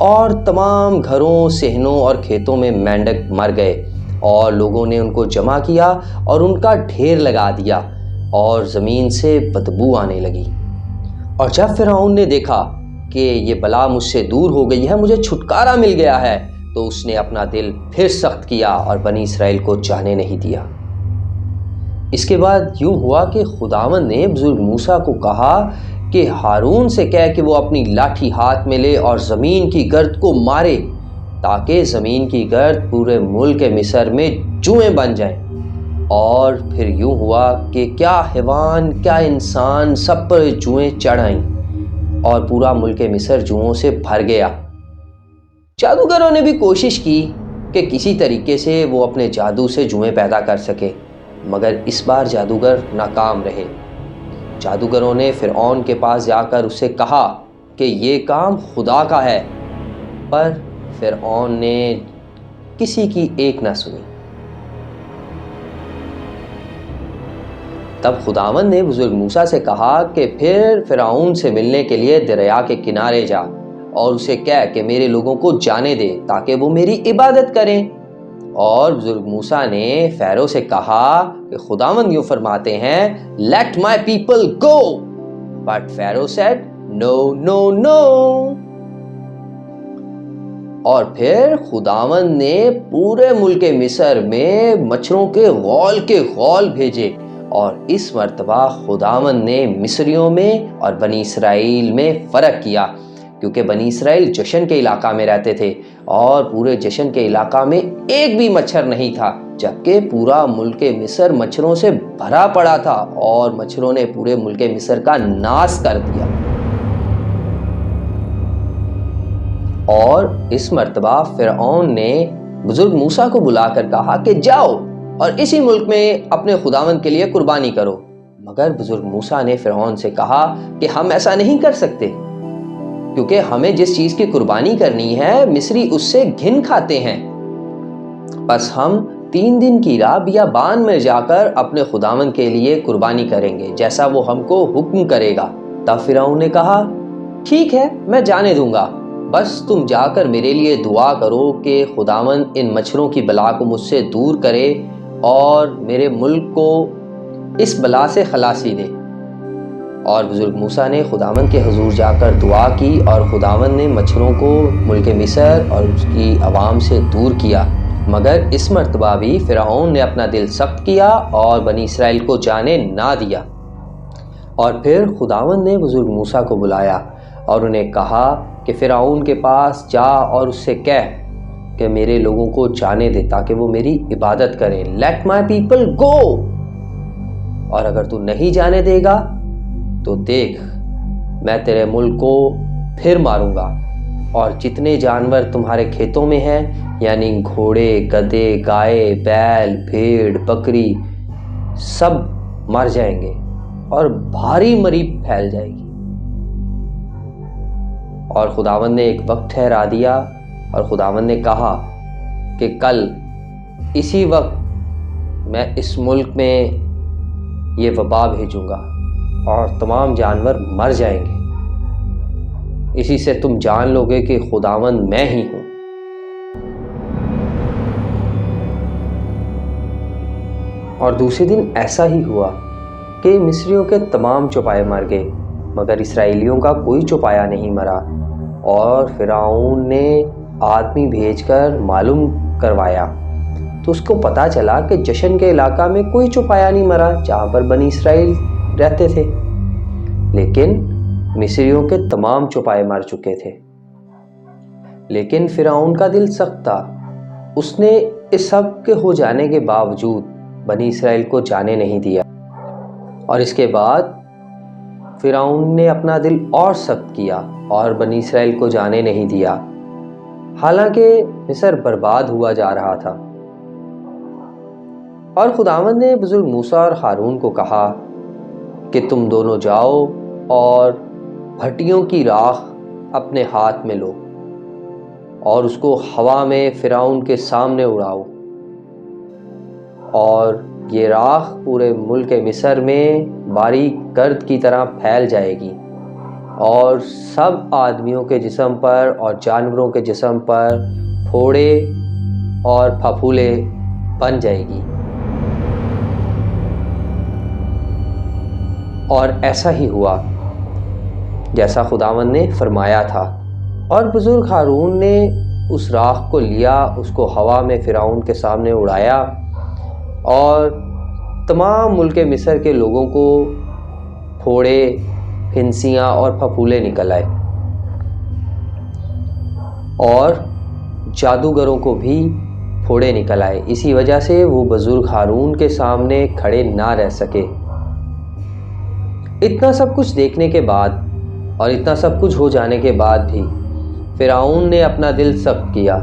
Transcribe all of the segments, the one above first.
اور تمام گھروں، صحنوں اور کھیتوں میں مینڈک مر گئے، اور لوگوں نے ان کو جمع کیا اور ان کا ڈھیر لگا دیا، اور زمین سے بدبو آنے لگی۔ اور جب فرعون نے دیکھا کہ یہ بلا مجھ سے دور ہو گئی ہے، مجھے چھٹکارا مل گیا ہے، تو اس نے اپنا دل پھر سخت کیا اور بنی اسرائیل کو جانے نہیں دیا۔ اس کے بعد یوں ہوا کہ خداوند نے بزرگ موسیٰ کو کہا کہ ہارون سے کہہ کہ وہ اپنی لاٹھی ہاتھ میں لے اور زمین کی گرد کو مارے، تاکہ زمین کی گرد پورے ملک مصر میں جوئیں بن جائیں۔ اور پھر یوں ہوا کہ کیا حیوان کیا انسان سب پر جوئیں چڑھ آئیں، اور پورا ملک مصر جوؤں سے بھر گیا۔ جادوگروں نے بھی کوشش کی کہ کسی طریقے سے وہ اپنے جادو سے جوئیں پیدا کر سکے، مگر اس بار جادوگر ناکام رہے۔ جادوگروں نے فرعون کے پاس جا کر اسے کہا کہ یہ کام خدا کا ہے، پر فرعون نے کسی کی ایک نہ سنی۔ تب خداوند نے بزرگ موسیٰ سے کہا کہ پھر فرعون سے ملنے کے لیے دریا کے کنارے جا اور اسے کہہ کہ میرے لوگوں کو جانے دے تاکہ وہ میری عبادت کریں۔ اور بزرگ موسیٰ نے فیرو سے کہا کہ خداوند یوں فرماتے ہیں let my people go, but Pharaoh said no no no۔ اور پھر خداوند نے پورے ملک مصر میں مچھروں کے غول بھیجے، اور اس مرتبہ خداوند نے مصریوں میں اور بنی اسرائیل میں فرق کیا، کیونکہ بنی اسرائیل جشن کے علاقہ میں رہتے تھے اور پورے جشن کے علاقہ میں ایک بھی مچھر نہیں تھا، جبکہ پورا ملک مصر مچھروں سے بھرا پڑا تھا اور مچھروں نے پورے ملک مصر کا ناس کر دیا۔ اور اس مرتبہ فرعون نے بزرگ موسیٰ کو بلا کر کہا کہ جاؤ اور اسی ملک میں اپنے خداوند کے لیے قربانی کرو، مگر بزرگ موسیٰ نے فرعون سے کہا کہ ہم ایسا نہیں کر سکتے، کیونکہ ہمیں جس چیز کی قربانی کرنی ہے مصری اس سے گھن کھاتے ہیں، بس ہم 3 دن کی راہ بیابان میں جا کر اپنے خداوند کے لیے قربانی کریں گے، جیسا وہ ہم کو حکم کرے گا۔ تب فرعون نے کہا ٹھیک ہے، میں جانے دوں گا، بس تم جا کر میرے لیے دعا کرو کہ خداوند ان مچھروں کی بلا کو مجھ سے دور کرے اور میرے ملک کو اس بلا سے خلاصی دے۔ اور بزرگ موسیٰ نے خداوند کے حضور جا کر دعا کی، اور خداوند نے مچھروں کو ملک مصر اور اس کی عوام سے دور کیا، مگر اس مرتبہ بھی فرعون نے اپنا دل سخت کیا اور بنی اسرائیل کو جانے نہ دیا۔ اور پھر خداوند نے بزرگ موسیٰ کو بلایا اور انہیں کہا کہ فرعون کے پاس جا اور اس سے کہہ کہ میرے لوگوں کو جانے دے تاکہ وہ میری عبادت کریں، let my people go۔ اور اگر تو نہیں جانے دے گا تو دیکھ میں تیرے ملک کو پھر ماروں گا، اور جتنے جانور تمہارے کھیتوں میں ہیں، یعنی گھوڑے، گدھے، گائے، بیل، بھیڑ، بکری، سب مر جائیں گے اور بھاری مری پھیل جائے گی۔ اور خداوند نے ایک وقت ٹھہرا دیا، اور خداوند نے کہا کہ کل اسی وقت میں اس ملک میں یہ وبا بھیجوں گا اور تمام جانور مر جائیں گے، اسی سے تم جان لو گے کہ خداوند میں ہی ہوں۔ اور دوسرے دن ایسا ہی ہوا کہ مصریوں کے تمام چوپائے مر گئے، مگر اسرائیلیوں کا کوئی چوپایا نہیں مرا۔ اور فرعون نے آدمی بھیج کر معلوم کروایا تو اس کو پتا چلا کہ جشن کے علاقہ میں کوئی چوپایا نہیں مرا جہاں پر بنی اسرائیل رہتے تھے، لیکن مصریوں کے تمام چوپائے مر چکے تھے۔ لیکن فرعون کا دل سخت تھا، اس نے اس سب کے ہو جانے کے باوجود بنی اسرائیل کو جانے نہیں دیا۔ اور اس کے بعد فرعون نے اپنا دل اور سخت کیا اور بنی اسرائیل کو جانے نہیں دیا، حالانکہ مصر برباد ہوا جا رہا تھا۔ اور خداوند نے بزرگ موسیٰ اور ہارون کو کہا کہ تم دونوں جاؤ اور بھٹیوں کی راکھ اپنے ہاتھ میں لو اور اس کو ہوا میں فرعون کے سامنے اڑاؤ، اور یہ راکھ پورے ملک مصر میں باریک گرد کی طرح پھیل جائے گی، اور سب آدمیوں کے جسم پر اور جانوروں کے جسم پر پھوڑے اور پھپھولے بن جائے گی۔ اور ایسا ہی ہوا جیسا خداوند نے فرمایا تھا، اور بزرگ ہارون نے اس راکھ کو لیا، اس کو ہوا میں فرعون کے سامنے اڑایا، اور تمام ملک مصر کے لوگوں کو پھوڑے، پھنسیاں اور پھپھولے نکل آئے، اور جادوگروں کو بھی پھوڑے نکل آئے۔ اسی وجہ سے وہ بزرگ ہارون کے سامنے کھڑے نہ رہ سکے۔ اتنا سب کچھ دیکھنے کے بعد اور اتنا سب کچھ ہو جانے کے بعد بھی فرعون نے اپنا دل سخت کیا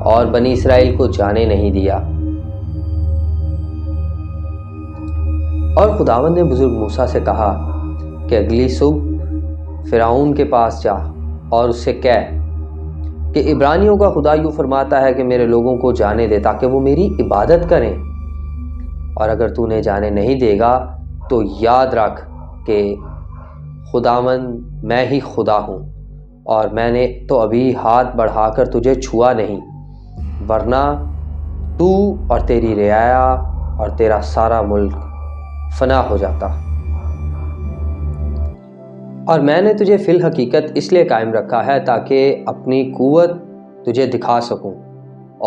اور بنی اسرائیل کو جانے نہیں دیا۔ اور خداوند نے بزرگ موسیٰ سے کہا کہ اگلی صبح فرعون کے پاس جا اور اس سے کہہ کہ عبرانیوں کا خدا یوں فرماتا ہے کہ میرے لوگوں کو جانے دے تاکہ وہ میری عبادت کریں، اور اگر تو انہیں جانے نہیں دے گا تو یاد رکھ کہ خداوند میں ہی خدا ہوں، اور میں نے تو ابھی ہاتھ بڑھا کر تجھے چھوا نہیں، ورنہ تو اور تیری رعایا اور تیرا سارا ملک فنا ہو جاتا۔ اور میں نے تجھے فی الحقیقت اس لیے قائم رکھا ہے تاکہ اپنی قوت تجھے دکھا سکوں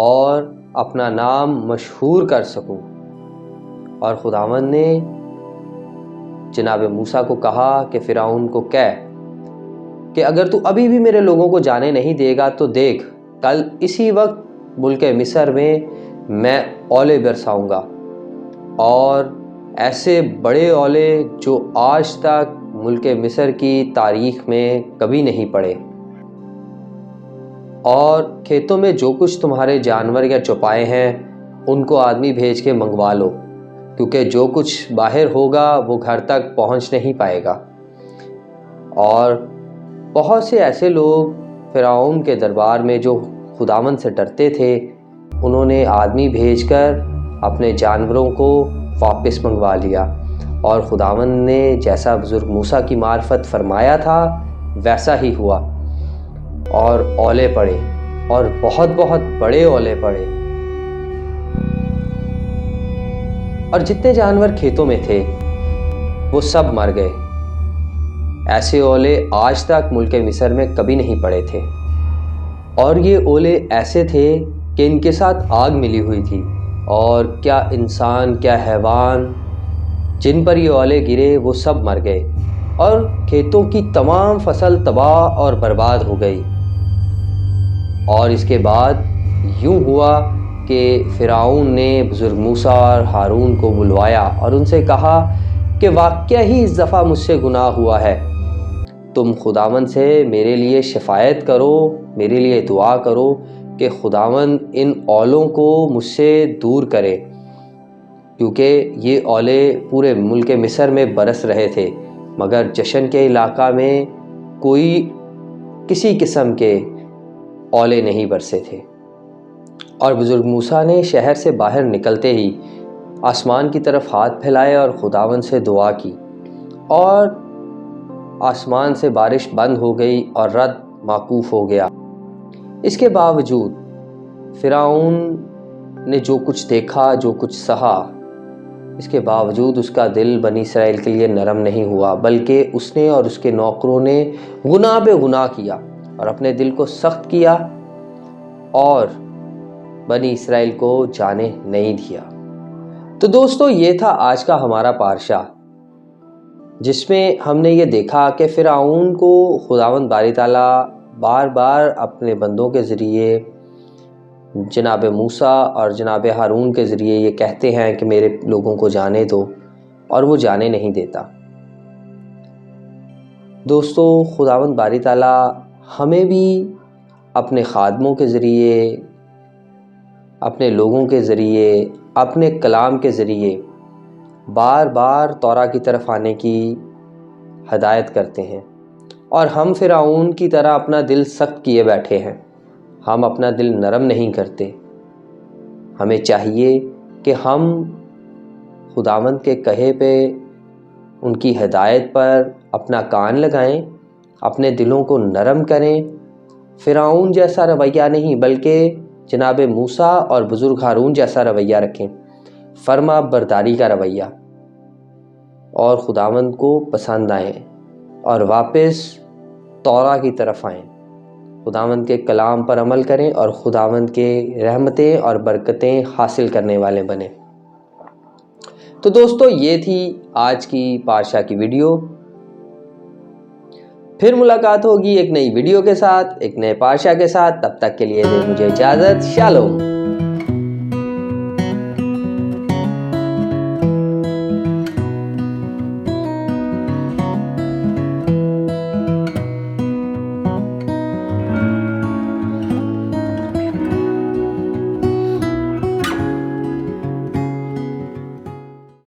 اور اپنا نام مشہور کر سکوں۔ اور خداوند نے جناب موسیٰ کو کہا کہ فرعون کو کہہ کہ اگر تو ابھی بھی میرے لوگوں کو جانے نہیں دے گا تو دیکھ کل اسی وقت ملک مصر میں اولے برساؤں گا، اور ایسے بڑے اولے جو آج تک ملک مصر کی تاریخ میں کبھی نہیں پڑے، اور کھیتوں میں جو کچھ تمہارے جانور یا چوپائے ہیں ان کو آدمی بھیج کے منگوا لو، کیونکہ جو کچھ باہر ہوگا وہ گھر تک پہنچ نہیں پائے گا۔ اور بہت سے ایسے لوگ فرعون کے دربار میں جو خداوند سے ڈرتے تھے، انہوں نے آدمی بھیج کر اپنے جانوروں کو واپس منگوا لیا، اور خداوند نے جیسا بزرگ موسیٰ کی معرفت فرمایا تھا ویسا ہی ہوا، اور اولے پڑے، اور بہت بہت بڑے اولے پڑے، اور جتنے جانور کھیتوں میں تھے وہ سب مر گئے۔ ایسے اولے آج تک ملک مصر میں کبھی نہیں پڑے تھے، اور یہ اولے ایسے تھے کہ ان کے ساتھ آگ ملی ہوئی تھی، اور کیا انسان کیا حیوان جن پر یہ اولے گرے وہ سب مر گئے، اور کھیتوں کی تمام فصل تباہ اور برباد ہو گئی۔ اور اس کے بعد یوں ہوا کہ فرعون نے بزرگ موسیٰ اور ہارون کو بلوایا اور ان سے کہا کہ واقعہ ہی اس دفعہ مجھ سے گناہ ہوا ہے، تم خداوند سے میرے لیے شفاعت کرو، میرے لیے دعا کرو کہ خداوند ان اولوں کو مجھ سے دور کرے، کیونکہ یہ اولے پورے ملک مصر میں برس رہے تھے، مگر جشن کے علاقہ میں کوئی کسی قسم کے اولے نہیں برسے تھے۔ اور بزرگ موسیٰ نے شہر سے باہر نکلتے ہی آسمان کی طرف ہاتھ پھیلائے اور خداوند سے دعا کی، اور آسمان سے بارش بند ہو گئی اور رعد موقوف ہو گیا۔ اس کے باوجود فرعون نے جو کچھ دیکھا، جو کچھ سہا، اس کے باوجود اس کا دل بنی اسرائیل کے لیے نرم نہیں ہوا، بلکہ اس نے اور اس کے نوکروں نے گناہ پہ گناہ کیا اور اپنے دل کو سخت کیا اور بنی اسرائیل کو جانے نہیں دیا۔ تو دوستو، یہ تھا آج کا ہمارا پارشہ، جس میں ہم نے یہ دیکھا کہ فرعون کو خداوند باری تعالیٰ بار بار اپنے بندوں کے ذریعے جناب موسیٰ اور جناب ہارون کے ذریعے یہ کہتے ہیں کہ میرے لوگوں کو جانے دو، اور وہ جانے نہیں دیتا۔ دوستو، خداوند باری تعالیٰ ہمیں بھی اپنے خادموں کے ذریعے، اپنے لوگوں کے ذریعے، اپنے کلام کے ذریعے بار بار توراہ کی طرف آنے کی ہدایت کرتے ہیں، اور ہم فرعون کی طرح اپنا دل سخت کیے بیٹھے ہیں، ہم اپنا دل نرم نہیں کرتے۔ ہمیں چاہیے کہ ہم خداوند کے کہے پہ، ان کی ہدایت پر اپنا کان لگائیں اپنے دلوں کو نرم کریں، فرعون جیسا رویہ نہیں بلکہ جناب موسیٰ اور بزرگ ہارون جیسا رویہ رکھیں، فرما برداری کا رویہ، اور خداوند کو پسند آئیں اور واپس توراہ کی طرف آئیں، خداوند کے کلام پر عمل کریں اور خداوند کے رحمتیں اور برکتیں حاصل کرنے والے بنیں۔ تو دوستو یہ تھی آج کی پارشا کی ویڈیو۔ پھر ملاقات ہوگی ایک نئی ویڈیو کے ساتھ، ایک نئے پارشا کے ساتھ، تب تک کے لیے دیں مجھے اجازت۔ شالوم۔